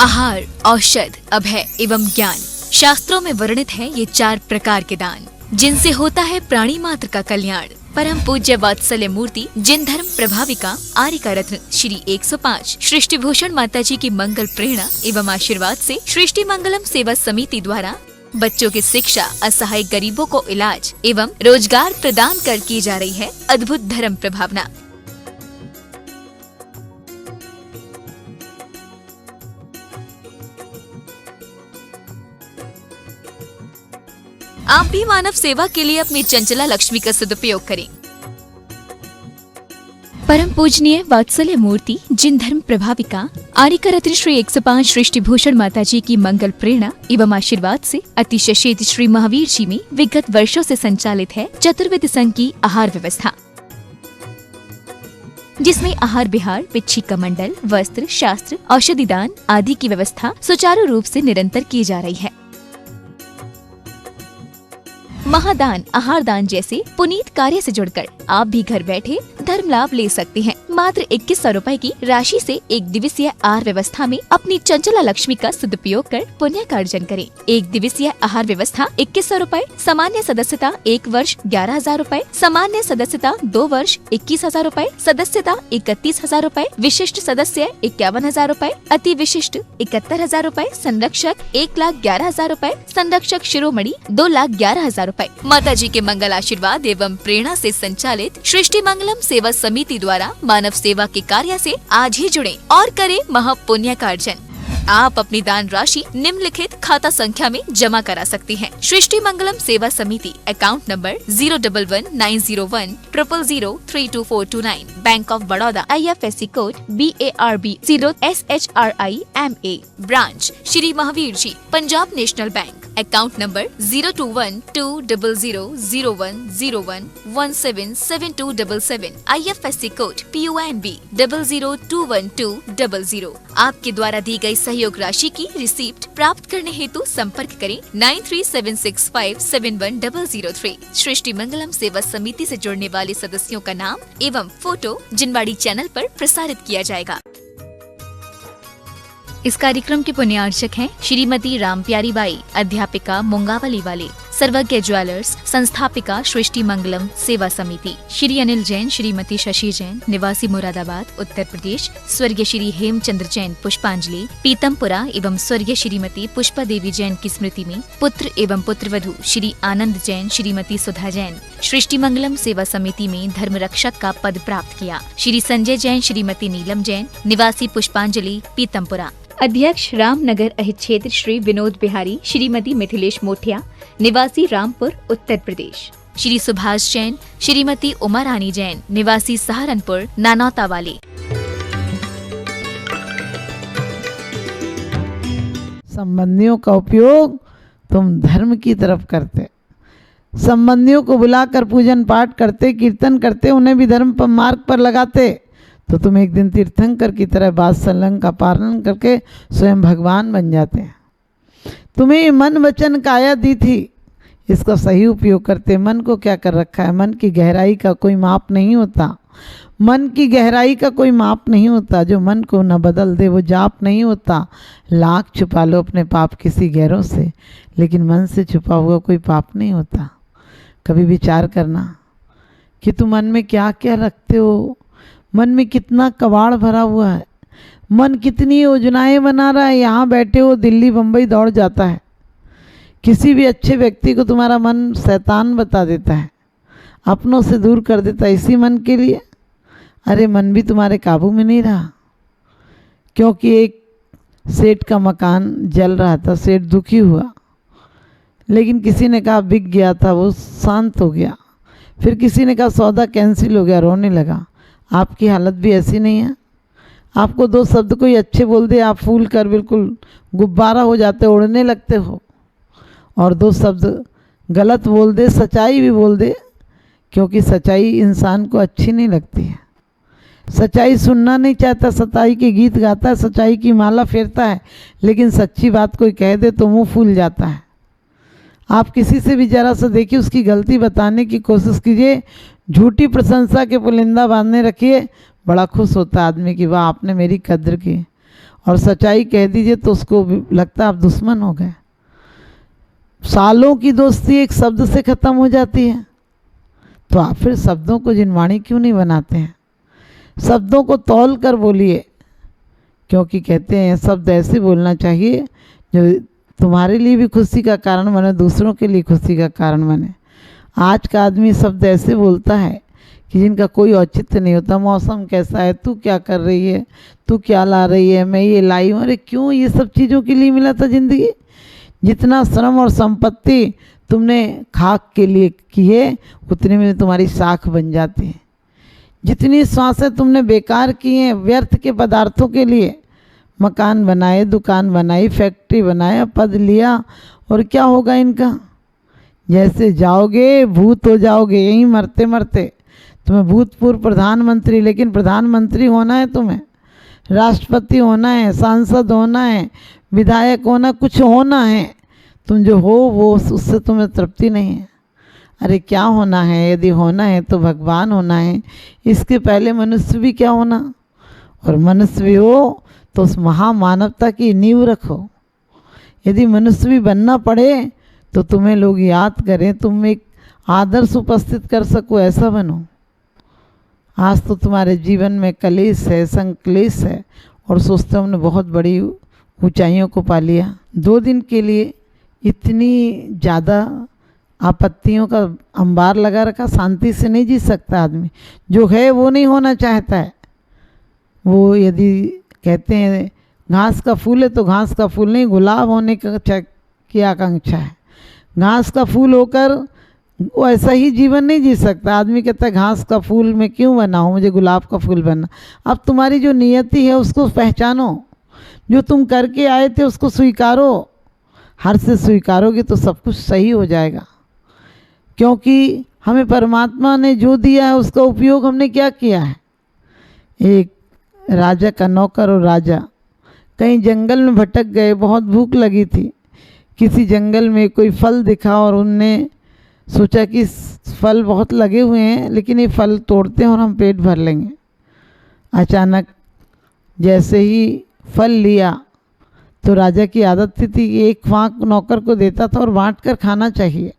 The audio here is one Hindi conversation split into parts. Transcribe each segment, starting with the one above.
आहार, औषध, अभय एवं ज्ञान। शास्त्रों में वर्णित है ये 4 प्रकार के दान, जिनसे होता है प्राणी मात्र का कल्याण। परम पूज्य वात्सल्य मूर्ति जिन धर्म प्रभाविका आर्यिका रत्न श्री 105 सृष्टि भूषण माता जी की मंगल प्रेरणा एवं आशीर्वाद से सृष्टि मंगलम सेवा समिति द्वारा बच्चों की शिक्षा, असहाय गरीबों को इलाज एवं रोजगार प्रदान कर की जा रही है अद्भुत धर्म प्रभावना। आप भी मानव सेवा के लिए अपनी चंचला लक्ष्मी का सदुपयोग करें। परम पूजनीय वात्सल्य मूर्ति जिन धर्म प्रभाविका आर्यिका रत्न श्री 105 सृष्टि भूषण माता जी की मंगल प्रेरणा एवं आशीर्वाद से अतिशय शेत श्री महावीर जी में विगत वर्षों से संचालित है चतुर्विध संघ की आहार व्यवस्था, जिसमें आहार विहार, पिच्छी का मंडल, वस्त्र, शास्त्र, औषधि दान आदि की व्यवस्था सुचारू रूप से निरंतर की जा रही है। महादान, आहार दान जैसे पुनीत कार्य से जुड़कर आप भी घर बैठे धर्म लाभ ले सकते हैं। मात्र 2100 रुपए की राशि से एक दिवसीय आहार व्यवस्था में अपनी चंचला लक्ष्मी का सदुपयोग कर पुण्य का अर्जन करें। एक दिवसीय आहार व्यवस्था 2100 रुपए, सामान्य सदस्यता 1 वर्ष 11,000 रुपए, सामान्य सदस्यता 2 वर्ष 21,000 रुपए, सदस्यता 31,000 रुपए, विशिष्ट सदस्य 51,000 रुपए, अति विशिष्ट 71,000 रुपए, संरक्षक 1,11,000 रुपए, संरक्षक शिरोमणि 2,11,000 रुपए। माता जी के मंगल आशीर्वाद एवं प्रेरणा से संचालित सृष्टि मंगलम सेवा समिति द्वारा मानव सेवा के कार्य से आज ही जुड़ें और करें महापुण्य का अर्जन। आप अपनी दान राशि निम्नलिखित खाता संख्या में जमा करा सकते हैं। सृष्टि Mangalam Seva Samiti, account number 0119010032429, bank of Baroda, IFSC code BARB 0SHRIMA, branch Shri Mahavir ji, Punjab national bank, account number 021200101177277, IFSC code PONB 0021200। आपके द्वारा दी गई सहयोग राशि की रिसीप्ट प्राप्त करने हेतु संपर्क करें 9376571003। सृष्टि मंगलम सेवा समिति से जुड़ने वाले सदस्यों का नाम एवं फोटो जिनवाड़ी चैनल पर प्रसारित किया जाएगा। इस कार्यक्रम के पुण्यार्चक हैं श्रीमती रामप्यारी बाई, अध्यापिका मुंगावली वाले, सर्वज्ञ ज्वेलर्स, संस्थापिका सृष्टि मंगलम सेवा समिति, श्री अनिल जैन, श्रीमती शशि जैन, निवासी मुरादाबाद उत्तर प्रदेश, स्वर्गीय श्री हेमचंद्र जैन पुष्पांजलि पीतमपुरा एवं स्वर्गीय श्रीमती पुष्पा देवी जैन की स्मृति में पुत्र एवं पुत्रवधू श्री आनंद जैन, श्रीमती सुधा जैन सृष्टि मंगलम सेवा समिति में धर्म रक्षक का पद प्राप्त किया। श्री संजय जैन, श्रीमती नीलम जैन, निवासी पुष्पांजलि पीतमपुरा। अध्यक्ष रामनगर अहित क्षेत्र श्री विनोद बिहारी, श्रीमती मिथिलेश मोठिया, निवासी रामपुर उत्तर प्रदेश। श्री सुभाष जैन, श्रीमती उमा रानी जैन, निवासी सहारनपुर नानौता वाले। संबंधियों का उपयोग तुम धर्म की तरफ करते, संबंधियों को बुलाकर पूजन पाठ करते, कीर्तन करते, उन्हें भी धर्म पर मार्ग पर लगाते, तो तुम एक दिन तीर्थंकर की तरह बात्सल्य का पालन करके स्वयं भगवान बन जाते हैं। तुम्हें मन वचन काया दी थी, इसका सही उपयोग करते। मन को क्या कर रखा है? मन की गहराई का कोई माप नहीं होता, मन की गहराई का कोई माप नहीं होता। जो मन को न बदल दे वो जाप नहीं होता। लाख छुपा लो अपने पाप किसी गैरों से, लेकिन मन से छुपा हुआ कोई पाप नहीं होता। कभी विचार करना कि तुम मन में क्या क्या रखते हो, मन में कितना कबाड़ भरा हुआ है, मन कितनी योजनाएं बना रहा है। यहाँ बैठे हो दिल्ली बम्बई दौड़ जाता है। किसी भी अच्छे व्यक्ति को तुम्हारा मन शैतान बता देता है, अपनों से दूर कर देता है इसी मन के लिए। अरे मन भी तुम्हारे काबू में नहीं रहा, क्योंकि एक सेठ का मकान जल रहा था, सेठ दुखी हुआ, लेकिन किसी ने कहा बिक गया था, वो शांत हो गया। फिर किसी ने कहा सौदा कैंसिल हो गया, रोने लगा। आपकी हालत भी ऐसी नहीं है? आपको 2 शब्द कोई अच्छे बोल दे, आप फूल कर बिल्कुल गुब्बारा हो जाते, उड़ने लगते हो। और 2 शब्द गलत बोल दे, सच्चाई भी बोल दे, क्योंकि सच्चाई इंसान को अच्छी नहीं लगती है। सच्चाई सुनना नहीं चाहता, सच्चाई के गीत गाता है, सच्चाई की माला फेरता है, लेकिन सच्ची बात कोई कह दे तो मुंह फूल जाता है। आप किसी से भी जरा सा देखिए, उसकी गलती बताने की कोशिश कीजिए, झूठी प्रशंसा के पुलिंदा बांधने रखिए, बड़ा खुश होता है आदमी कि वाह आपने मेरी कद्र की। और सच्चाई कह दीजिए तो उसको भी लगता है आप दुश्मन हो गए। सालों की दोस्ती एक शब्द से ख़त्म हो जाती है, तो आप फिर शब्दों को जिनवाणी क्यों नहीं बनाते हैं? शब्दों को तौल कर बोलिए, क्योंकि कहते हैं शब्द ऐसे बोलना चाहिए जो तुम्हारे लिए भी खुशी का कारण बने, दूसरों के लिए खुशी का कारण बने। आज का आदमी शब्द ऐसे बोलता है कि जिनका कोई औचित्य नहीं होता। मौसम कैसा है, तू क्या कर रही है, तू क्या ला रही है, मैं ये लाई हूँ। अरे क्यों ये सब चीज़ों के लिए मिला था ज़िंदगी? जितना श्रम और संपत्ति तुमने खाक के लिए की है उतने में तुम्हारी साख बन जाती है। जितनी सांसें तुमने बेकार की हैं व्यर्थ के पदार्थों के लिए, मकान बनाए, दुकान बनाई, फैक्ट्री बनाया, पद लिया, और क्या होगा इनका? जैसे जाओगे भूत हो जाओगे यहीं मरते मरते। तुम्हें भूतपूर्व प्रधानमंत्री, लेकिन प्रधानमंत्री होना है, तुम्हें राष्ट्रपति होना है, सांसद होना है, विधायक होना, कुछ होना है। तुम जो हो वो उससे तुम्हें तृप्ति नहीं है। अरे क्या होना है? यदि होना है तो भगवान होना है। इसके पहले मनुष्य भी क्या होना, और मनुष्य भी हो तो उस महामानवता की नींव रखो। यदि मनुष्य भी बनना पड़े तो तुम्हें लोग याद करें, तुम एक आदर्श उपस्थित कर सको, ऐसा बनो। आज तो तुम्हारे जीवन में कलेश है, संक्लेश है, और सोचते हमने बहुत बड़ी ऊंचाइयों को पा लिया। 2 दिन के लिए इतनी ज़्यादा आपत्तियों का अंबार लगा रखा, शांति से नहीं जी सकता आदमी। जो है वो नहीं होना चाहता है। वो यदि कहते हैं घास का फूल है तो घास का फूल नहीं, गुलाब होने की आकांक्षा है। घास का फूल होकर वो ऐसा ही जीवन नहीं जी सकता। आदमी कहता है घास का फूल मैं क्यों बनाऊँ, मुझे गुलाब का फूल बनना। अब तुम्हारी जो नियति है उसको पहचानो, जो तुम करके आए थे उसको स्वीकारो। हर से स्वीकारोगे तो सब कुछ सही हो जाएगा, क्योंकि हमें परमात्मा ने जो दिया है उसका उपयोग हमने क्या किया है। एक राजा का नौकर और राजा कहीं जंगल में भटक गए, बहुत भूख लगी थी। किसी जंगल में कोई फल दिखा और उनने सोचा कि फल बहुत लगे हुए हैं, लेकिन ये फल तोड़ते हैं और हम पेट भर लेंगे। अचानक जैसे ही फल लिया तो राजा की आदत थी कि एक फाँक नौकर को देता था और बांट कर खाना चाहिए।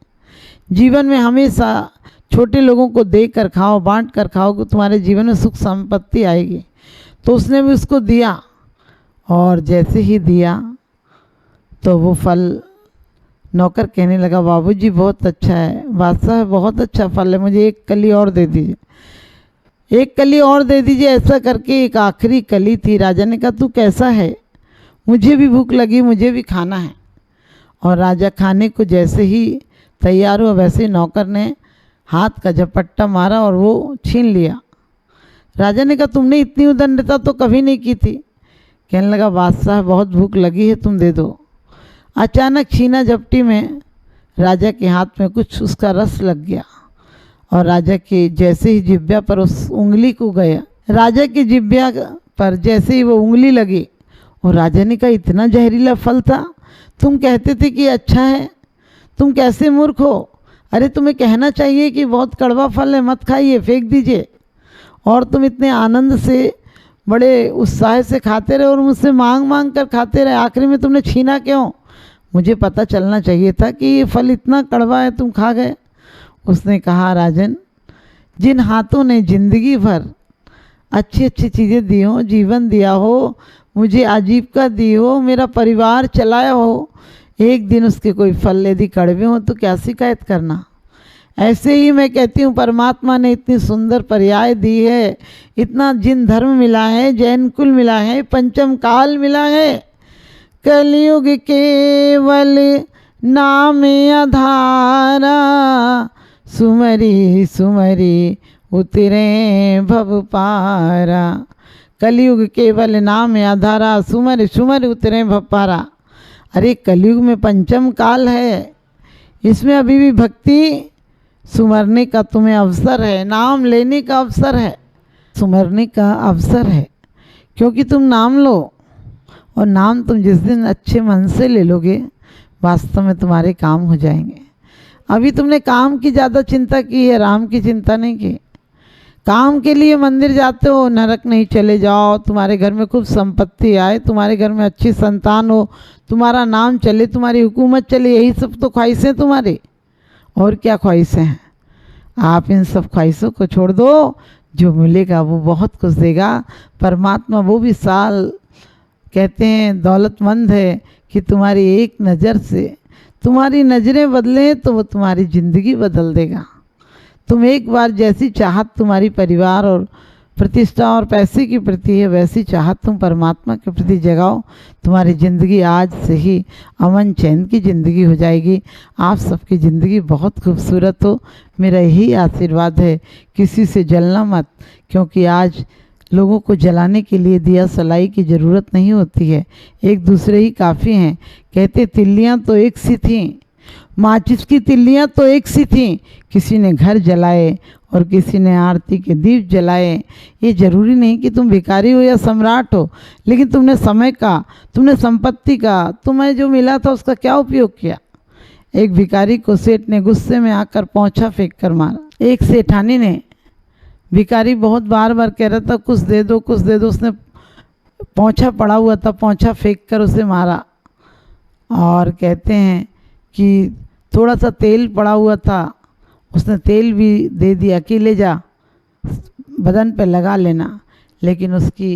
जीवन में हमेशा छोटे लोगों को दे कर खाओ, बांट कर खाओ, कि तुम्हारे जीवन में सुख संपत्ति आएगी। तो उसने भी उसको दिया, और जैसे ही दिया तो वो फल नौकर कहने लगा, बाबूजी बहुत अच्छा है, बादशाह बहुत अच्छा फल है, मुझे एक कली और दे दीजिए, एक कली और दे दीजिए। ऐसा करके एक आखिरी कली थी। राजा ने कहा तू कैसा है, मुझे भी भूख लगी, मुझे भी खाना है। और राजा खाने को जैसे ही तैयार हुआ वैसे ही नौकर ने हाथ का झपट्टा मारा और वो छीन लिया। राजा ने कहा तुमने इतनी उदंडता तो कभी नहीं की थी। कहने लगा बादशाह बहुत भूख लगी है, तुम दे दो। अचानक छीना झपटी में राजा के हाथ में कुछ उसका रस लग गया, और राजा के जैसे ही जिब्या पर उस उंगली को गया, राजा की जिब्या पर जैसे ही वो उंगली लगी, और राजा ने कहा इतना जहरीला फल था, तुम कहते थे कि अच्छा है, तुम कैसे मूर्ख हो। अरे तुम्हें कहना चाहिए कि बहुत कड़वा फल है, मत खाइए, फेंक दीजिए। और तुम इतने आनंद से, बड़े उत्साह से खाते रहे और मुझसे मांग मांग कर खाते रहे, आखिरी में तुमने छीना क्यों? मुझे पता चलना चाहिए था कि ये फल इतना कड़वा है, तुम खा गए। उसने कहा राजन, जिन हाथों ने जिंदगी भर अच्छी अच्छी चीज़ें दी हो, जीवन दिया हो, मुझे आजीविका दी हो, मेरा परिवार चलाया हो, एक दिन उसके कोई फल यदि कड़वे हो तो क्या शिकायत करना। ऐसे ही मैं कहती हूँ परमात्मा ने इतनी सुंदर पर्याय दी है, इतना जिन धर्म मिला है, जैन कुल मिला है, पंचम काल मिला है। कलयुग केवल नाम आधारा, सुमरी सुमरी उतरे भव पारा। कलयुग केवल नाम आधारा, सुमर सुमर उतरे भव पारा। अरे कलयुग में पंचम काल है, इसमें अभी भी भक्ति सुमरने का तुम्हें अवसर है, नाम लेने का अवसर है, सुमरने का अवसर है। क्योंकि तुम नाम लो, और नाम तुम जिस दिन अच्छे मन से ले लोगे वास्तव में तुम्हारे काम हो जाएंगे। अभी तुमने काम की ज़्यादा चिंता की है, राम की चिंता नहीं की। काम के लिए मंदिर जाते हो, नरक नहीं चले जाओ, तुम्हारे घर में खूब संपत्ति आए, तुम्हारे घर में अच्छी संतान हो, तुम्हारा नाम चले, तुम्हारी हुकूमत चले, यही सब तो ख्वाहिशें तुम्हारी। और क्या ख्वाहिशें हैं? आप इन सब ख्वाहिशों को छोड़ दो, जो मिलेगा वो बहुत कुछ देगा। परमात्मा वो विशाल कहते हैं दौलतमंद है कि तुम्हारी एक नज़र से तुम्हारी नज़रें बदलें तो वो तुम्हारी ज़िंदगी बदल देगा। तुम एक बार जैसी चाहत तुम्हारी परिवार और प्रतिष्ठा और पैसे के प्रति है, वैसी चाहत तुम परमात्मा के प्रति जगाओ, तुम्हारी ज़िंदगी आज से ही अमन चैन की ज़िंदगी हो जाएगी। आप सबकी ज़िंदगी बहुत खूबसूरत हो, मेरा यही आशीर्वाद है। किसी से जलना मत, क्योंकि आज लोगों को जलाने के लिए दिया सलाई की ज़रूरत नहीं होती है, एक दूसरे ही काफ़ी हैं। कहते तिल्लियाँ तो एक सी थीं, माचिस की तिल्लियाँ तो एक सी थीं, किसी ने घर जलाए और किसी ने आरती के दीप जलाए। ये ज़रूरी नहीं कि तुम भिखारी हो या सम्राट हो, लेकिन तुमने समय का, तुमने संपत्ति का, तुम्हें जो मिला था उसका क्या उपयोग किया। एक भिखारी को सेठ ने गुस्से में आकर पोंछा फेंक कर मारा। एक सेठानी ने, भिखारी बहुत बार बार कह रहा था कुछ दे दो कुछ दे दो, उसने पोंछा पड़ा हुआ था, पोंछा फेंक कर उसे मारा। और कहते हैं कि थोड़ा सा तेल पड़ा हुआ था, उसने तेल भी दे दिया कि ले जा बदन पे लगा लेना, लेकिन उसकी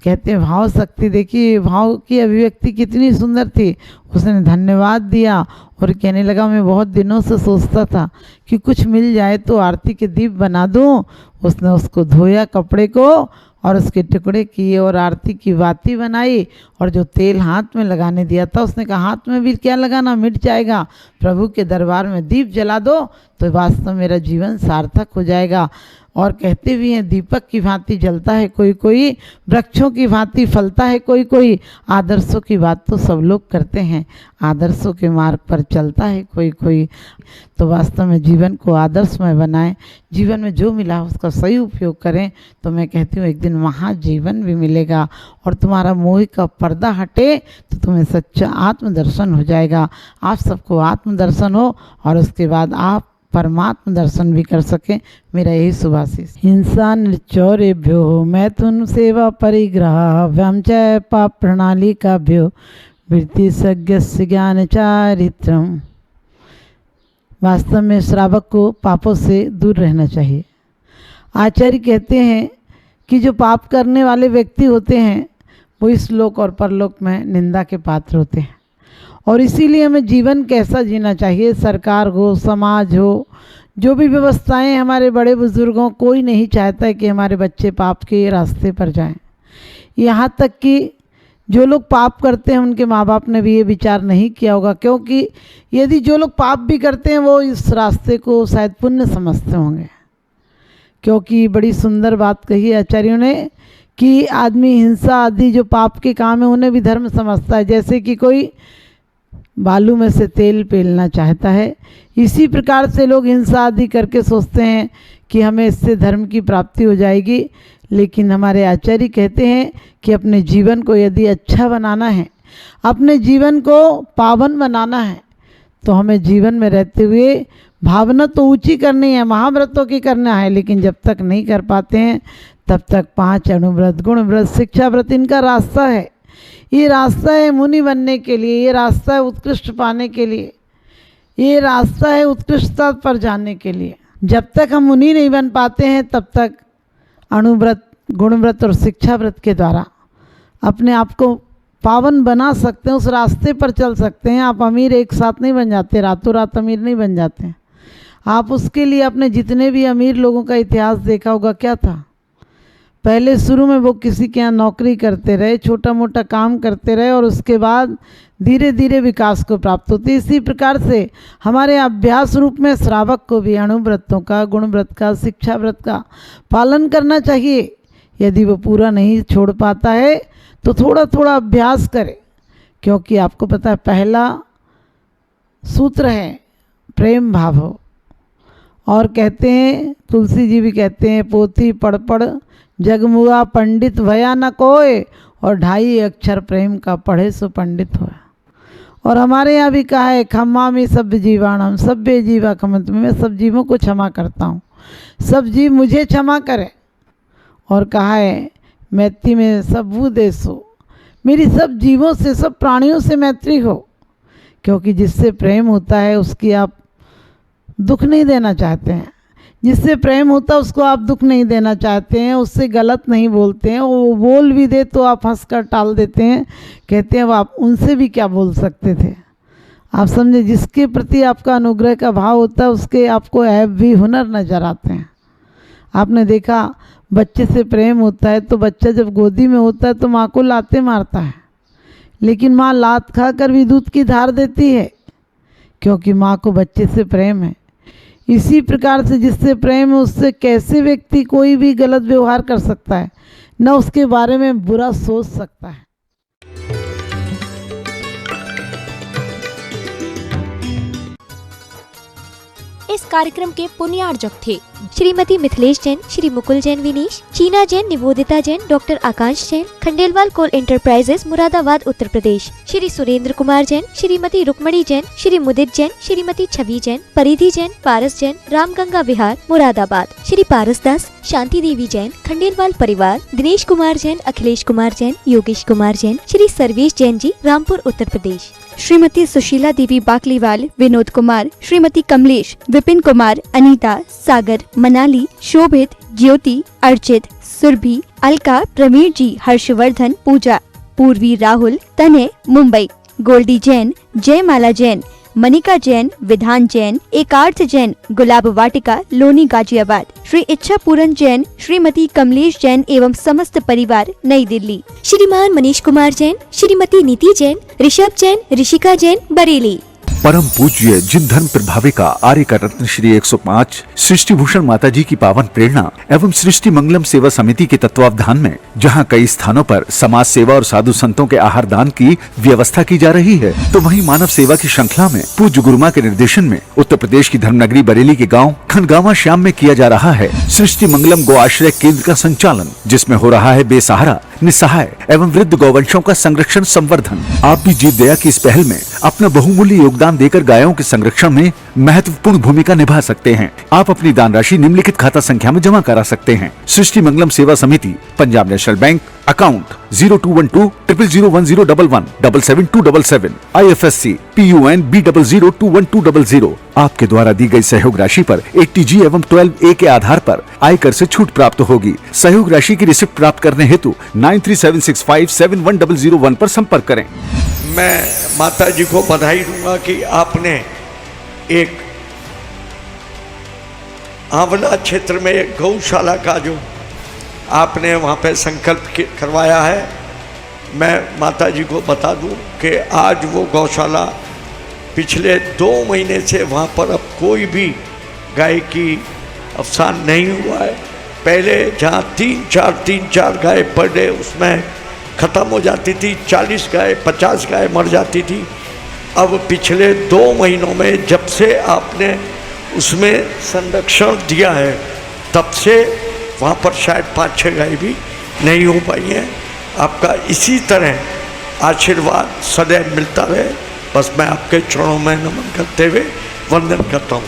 कहते हैं भाव शक्ति देखिए, भाव की अभिव्यक्ति कितनी सुंदर थी। उसने धन्यवाद दिया और कहने लगा मैं बहुत दिनों से सोचता था कि कुछ मिल जाए तो आरती के दीप बना दूं। उसने उसको धोया कपड़े को और उसके टुकड़े किए और आरती की बाती बनाई, और जो तेल हाथ में लगाने दिया था उसने कहा हाथ में भी क्या लगाना, मिट जाएगा, प्रभु के दरबार में दीप जला दो तो वास्तव मेरा जीवन सार्थक हो जाएगा। और कहते भी हैं दीपक की भांति जलता है कोई कोई, वृक्षों की भांति फलता है कोई कोई। आदर्शों की बात तो सब लोग करते हैं, आदर्शों के मार्ग पर चलता है कोई कोई। तो वास्तव में जीवन को आदर्शमय बनाएं, जीवन में जो मिला उसका सही उपयोग करें, तो मैं कहती हूँ एक दिन महाजीवन भी मिलेगा और तुम्हारा मोह का पर्दा हटे तो तुम्हें सच्चा आत्मदर्शन हो जाएगा। आप सबको आत्मदर्शन हो और उसके बाद आप परमात्म दर्शन भी कर सकें, मेरा यही शुभाशीष। हिंसा निचौरेभ्यो मैथुन सेवा परिग्रह व्यंचय पाप प्रणाली का भ्यो वृत्ति सज्ञस्य ज्ञान चारित्रम। वास्तव में श्रावक को पापों से दूर रहना चाहिए। आचार्य कहते हैं कि जो पाप करने वाले व्यक्ति होते हैं वो इस लोक और परलोक में निंदा के पात्र होते हैं, और इसीलिए हमें जीवन कैसा जीना चाहिए। सरकार हो, समाज हो, जो भी व्यवस्थाएं, हमारे बड़े बुजुर्गों, कोई नहीं चाहता है कि हमारे बच्चे पाप के रास्ते पर जाएं। यहाँ तक कि जो लोग पाप करते हैं उनके माँ बाप ने भी ये विचार नहीं किया होगा, क्योंकि यदि जो लोग पाप भी करते हैं वो इस रास्ते को शायद पुण्य समझते होंगे। क्योंकि बड़ी सुंदर बात कही आचार्यों ने कि आदमी हिंसा आदि जो पाप के काम है उन्हें भी धर्म समझता है। जैसे कि कोई बालू में से तेल पेलना चाहता है, इसी प्रकार से लोग हिंसा आदि करके सोचते हैं कि हमें इससे धर्म की प्राप्ति हो जाएगी। लेकिन हमारे आचार्य कहते हैं कि अपने जीवन को यदि अच्छा बनाना है, अपने जीवन को पावन बनाना है, तो हमें जीवन में रहते हुए भावना तो ऊंची करनी है, महाव्रतों की करना है, लेकिन जब तक नहीं कर पाते हैं तब तक 5 अणुव्रत, गुणव्रत, शिक्षाव्रत इनका रास्ता है। ये रास्ता है मुनि बनने के लिए, ये रास्ता है उत्कृष्ट पाने के लिए, ये रास्ता है उत्कृष्टता पर जाने के लिए। जब तक हम मुनि नहीं बन पाते हैं तब तक अणुव्रत, गुणव्रत और शिक्षाव्रत के द्वारा अपने आप को पावन बना सकते हैं, उस रास्ते पर चल सकते हैं। आप अमीर एक साथ नहीं बन जाते, रातों रात अमीर नहीं बन जाते। आप उसके लिए अपने जितने भी अमीर लोगों का इतिहास देखा होगा, क्या था, पहले शुरू में वो किसी के यहाँ नौकरी करते रहे, छोटा मोटा काम करते रहे, और उसके बाद धीरे धीरे विकास को प्राप्त होती। इसी प्रकार से हमारे अभ्यास रूप में श्रावक को भी अणुव्रतों का, गुणव्रत का, शिक्षाव्रत का पालन करना चाहिए। यदि वो पूरा नहीं छोड़ पाता है तो थोड़ा थोड़ा अभ्यास करे, क्योंकि आपको पता है पहला सूत्र है प्रेम भाव हो। और कहते हैं, तुलसी जी भी कहते हैं, पोथी पढ़ पढ़ जगमुआ पंडित भया न कोय, और 2.5 अक्षर प्रेम का पढ़े सो पंडित हुआ। और हमारे यहाँ भी कहा है, क्षमा में सभ्य जीवाणम, सभ्य जीवा क्षमत, मैं सब जीवों को क्षमा करता हूँ। सब जीव मुझे क्षमा करें। और कहा है मैत्री में सब वो देश हो, मेरी सब जीवों से, सब प्राणियों से मैत्री हो, क्योंकि जिससे प्रेम होता है उसकी आप दुख नहीं देना चाहते हैं। जिससे प्रेम होता है उसको आप दुख नहीं देना चाहते हैं, उससे गलत नहीं बोलते हैं। वो बोल भी दे तो आप हंसकर टाल देते हैं, कहते हैं अब आप उनसे भी क्या बोल सकते थे। आप समझे, जिसके प्रति आपका अनुग्रह का भाव होता है उसके आपको ऐब भी हुनर नज़र आते हैं। आपने देखा बच्चे से प्रेम होता है तो बच्चा जब गोदी में होता है तो माँ को लाते मारता है, लेकिन माँ लात खाकर भी दूध की धार देती है, क्योंकि माँ को बच्चे से प्रेम है। इसी प्रकार से जिससे प्रेम है उससे कैसे व्यक्ति कोई भी गलत व्यवहार कर सकता है, न उसके बारे में बुरा सोच सकता है। इस कार्यक्रम के पुण्यार्जक थे श्रीमती मिथिलेश जैन, श्री मुकुल जैन विनीश, चीना जैन, निवेदिता जैन, डॉक्टर आकाश जैन, खंडेलवाल कोल एंटरप्राइजेस मुरादाबाद उत्तर प्रदेश, श्री सुरेंद्र कुमार जैन, श्रीमती रुक्मणी जैन, श्री मुदित जैन, श्रीमती छवि जैन, परिधि जैन, पारस जैन, रामगंगा विहार मुरादाबाद, श्री पारस दास, शांति देवी जैन, खंडेलवाल परिवार, दिनेश कुमार जैन, अखिलेश कुमार जैन, योगेश कुमार जैन, श्री सर्वेश जैन जी, रामपुर उत्तर प्रदेश, श्रीमती सुशीला देवी बाकलीवाल, विनोद कुमार, श्रीमती कमलेश, विपिन कुमार, अनीता, सागर, मनाली, शोभित, ज्योति, अर्चित, सुरभि, अलका, प्रवीण जी, हर्षवर्धन, पूजा, पूर्वी, राहुल, तने, मुंबई, गोल्डी जैन, जयमाला जैन, मनिका जैन, विधान जैन, एकार्थ जैन, गुलाब वाटिका, लोनी, गाजियाबाद, श्री इच्छा पूरन जैन, श्रीमती कमलेश जैन एवं समस्त परिवार, नई दिल्ली, श्रीमान मनीष कुमार जैन, श्रीमती नीति जैन, ऋषभ जैन, ऋषिका जैन, बरेली। परम पूज्य जिन धर्म प्रभाविका आर्य का रत्न श्री 105 सृष्टि भूषण माता जी की पावन प्रेरणा एवं सृष्टि मंगलम सेवा समिति के तत्वावधान में जहां कई स्थानों पर समाज सेवा और साधु संतों के आहार दान की व्यवस्था की जा रही है, तो वहीं मानव सेवा की श्रृंखला में पूज्य गुरुमा के निर्देशन में उत्तर प्रदेश की धर्मनगरी बरेली के गाँव खनगावा श्याम में किया जा रहा है सृष्टि मंगलम गो आश्रय केंद्र का संचालन, जिसमें हो रहा है बेसहारा, निस्सहाय एवं वृद्ध गौवंशों का संरक्षण संवर्धन। आप भी जीव दया की इस पहल में अपना बहुमूल्य योगदान देकर गायों के संरक्षण में महत्वपूर्ण भूमिका निभा सकते हैं। आप अपनी दान राशि निम्नलिखित खाता संख्या में जमा करा सकते हैं। सृष्टि मंगलम सेवा समिति, Punjab national bank, account 0212000101 77277, IFSC PUN B002120। आपके द्वारा दी गई सहयोग राशि पर 80G एवं 12A के आधार पर आयकर से छूट प्राप्त होगी। सहयोग राशि की रिसिप्ट प्राप्त करने हेतु 9376571001 पर संपर्क करें। मैं माता जी को बधाई दूंगा कि आपने एक आंवला क्षेत्र में एक गौशाला का जो आपने वहाँ पे संकल्प करवाया है, मैं माता जी को बता दूं कि आज वो गौशाला पिछले 2 महीने से वहाँ पर अब कोई भी गाय की अवसान नहीं हुआ है। पहले जहाँ 3-4 गाय पर डे उसमें ख़त्म हो जाती थी, 40 गाय 50 गाय मर जाती थी। अब पिछले 2 महीनों में जब से आपने उसमें संरक्षण दिया है तब से वहाँ पर शायद 5-6 गाय भी नहीं हो पाई हैं। आपका इसी तरह आशीर्वाद सदैव मिलता रहे, बस मैं आपके चरणों में नमन करते हुए वंदन करता हूँ।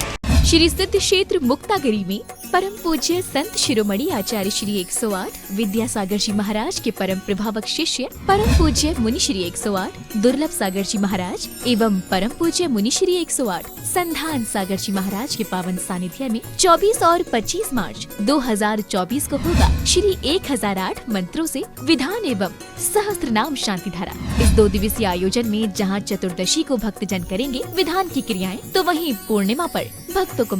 श्री सिद्ध क्षेत्र मुक्तागिरी में परम पूज्य संत शिरोमणि आचार्य श्री 108 विद्यासागर जी महाराज के परम प्रभावक शिष्य परम पूज्य मुनि श्री 108 दुर्लभ सागर जी महाराज एवं परम पूज्य मुनि श्री 108 संधान सागर जी महाराज के पावन सानिध्य में 24 और 25 मार्च 2024 को होगा श्री 1008 मंत्रों से विधान एवं सहस्त्र नाम शांति धारा। इस 2 दिवसीय आयोजन में जहां चतुर्दशी को भक्तजन करेंगे विधान की क्रियाएं, तो वहीं पूर्णिमा पर भक्तों को